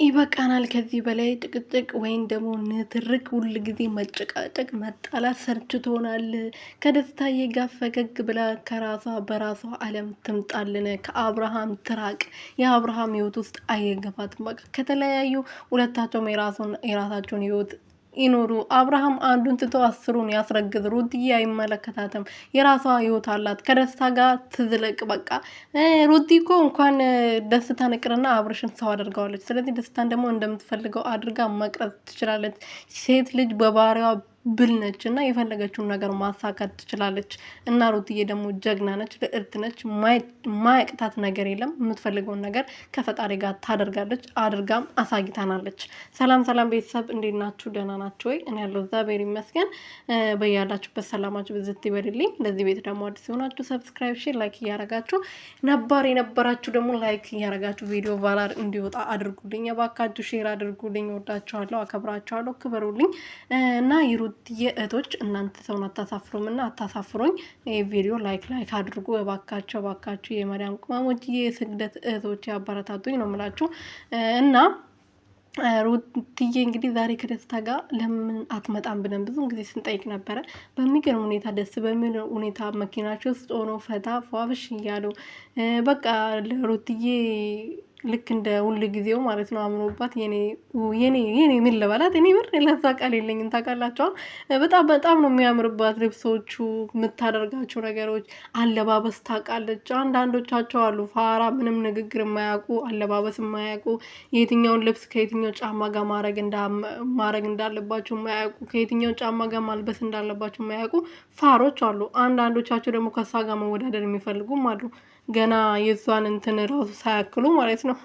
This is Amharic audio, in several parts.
ይበቃናል። ከዚህ በላይ ጥቅጥቅ ወይም ደግሞ ንትርክ፣ ሁል ጊዜ መጨቃጨቅ፣ መጣላት ሰልችቶናል። ከደስታዬ ጋር ፈገግ ብላ ከራሷ በራሷ ዓለም ትምጣልን። ከአብርሃም ትራቅ። የአብርሃም ህይወት ውስጥ አይገባትም። በቃ ከተለያዩ ሁለታቸውም የራሳቸውን ህይወት ይኖሩ። አብርሃም አንዱን ትቶ 10ሩን ያስረግዝ። ሩትዬ አይመለከታትም። የራሷ ህይወት አላት። ከደስታ ጋር ትዝለቅ። በቃ ሩቲ እኮ እንኳን ደስታን ይቅርና አብርሽን ሰው አድርገዋለች። ስለዚህ ደስታን ደግሞ እንደምትፈልገው አድርጋ መቅረጽ ትችላለች። ሴት ልጅ በባህሪዋ ብል ነች እና የፈለገችውን ነገር ማሳካት ትችላለች። እና ሩትዬ ደግሞ ጀግና ነች፣ ልዕልት ነች። ማያቅታት ነገር የለም። የምትፈልገውን ነገር ከፈጣሪ ጋር ታደርጋለች፣ አድርጋም አሳጊታናለች። ሰላም ሰላም ቤተሰብ እንዴት ናችሁ? ደህና ናችሁ ወይ? እኔ ያለው እግዚአብሔር ይመስገን። በያላችሁበት ሰላማችሁ ብዝት ይበልልኝ። ለዚህ ቤት ደግሞ አዲስ የሆናችሁ ሰብስክራይብ፣ ሼር፣ ላይክ እያረጋችሁ ነባር የነበራችሁ ደግሞ ላይክ እያረጋችሁ ቪዲዮ ቫላር እንዲወጣ አድርጉልኝ። የባካችሁ ሼር አድርጉልኝ። ወዳችኋለሁ፣ አከብራችኋለሁ፣ ክበሩልኝ እና የእህቶች እናንተ ሰውን አታሳፍሩም እና አታሳፍሩኝ። ቪዲዮ ላይክ አድርጉ እባካችሁ። የመዳም ቅመሞች የስግደት እህቶች ያበረታቱኝ ነው የምላችሁ እና ሩትዬ እንግዲህ ዛሬ ከደስታ ጋር ለምን አትመጣም ብለን ብዙ ጊዜ ስንጠይቅ ነበረ። በሚገርም ሁኔታ ደስ በሚል ሁኔታ መኪናቸው ውስጥ ሆኖ ፈታ ፏብሽ እያሉ በቃ ሩትዬ ልክ እንደ ሁል ጊዜው ማለት ነው አምሮባት የኔ ምን ልበላት፣ እኔ ብር ለዛ ቃል የለኝም። ታውቃላችሁ በጣም ነው የሚያምርባት። ልብሶቹ፣ የምታደርጋቸው ነገሮች፣ አለባበስ ታውቃለች። አንዳንዶቻቸው አሉ ፋራ፣ ምንም ንግግር የማያውቁ፣ አለባበስ የማያውቁ፣ የትኛውን ልብስ ከየትኛው ጫማ ጋር ማድረግ እንዳለባቸው የማያውቁ፣ ከየትኛው ጫማ ጋር ማልበስ እንዳለባቸው የማያውቁ ፋሮች አሉ። አንዳንዶቻቸው ደግሞ ከሷ ጋር መወዳደር የሚፈልጉም አሉ። ገና የሷን እንትን ራሱ ሳያክሉ ማለት ነው።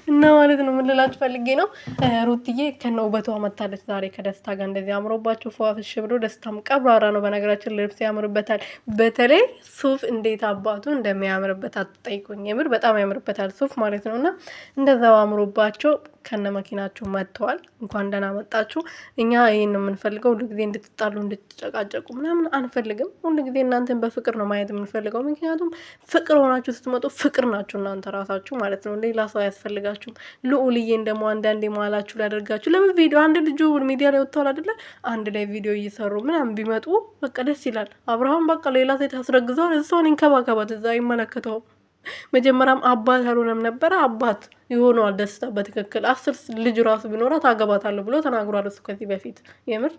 እና ማለት ነው ምን ልላችሁ ፈልጌ ነው፣ ሩትዬ ከነ ውበቷ መታለች ዛሬ ከደስታ ጋር እንደዚህ አምሮባቸው ፏፍሽ ብሎ። ደስታም ቀብራራ ነው በነገራችን፣ ልብስ ያምርበታል። በተለይ ሱፍ እንዴት አባቱ እንደሚያምርበት አትጠይቁኝ። የምር በጣም ያምርበታል ሱፍ ማለት ነው። እና እንደዛው አምሮባቸው ከነ መኪናችሁ መጥተዋል። እንኳን ደህና መጣችሁ። እኛ ይሄን ነው የምንፈልገው። ሁሉ ጊዜ እንድትጣሉ እንድትጨቃጨቁ ምናምን አንፈልግም። ሁሉ ጊዜ እናንተን በፍቅር ነው ማየት የምንፈልገው። ምክንያቱም ፍቅር ሆናችሁ ስትመጡ ፍቅር ናችሁ እናንተ ራሳችሁ ማለት ነው። ሌላ ሰው አያስፈልጋችሁም። ልዑልዬን ደግሞ አንዳንዴ ማላችሁ ላደርጋችሁ። ለምን ቪዲዮ አንድ ልጁ ሚዲያ ላይ ወጥተዋል አይደለ? አንድ ላይ ቪዲዮ እየሰሩ ምናምን ቢመጡ በቃ ደስ ይላል። አብርሃም በቃ ሌላ ሴት አስረግዘዋል። እሷን ይንከባከባት፣ እዛ አይመለከተውም። መጀመሪያም አባት ያልሆነም ነበረ አባት ይሆነዋል። ደስታ በትክክል 10 ልጅ ራሱ ቢኖራት አገባታለሁ ብሎ ተናግሯል እሱ ከዚህ በፊት የምር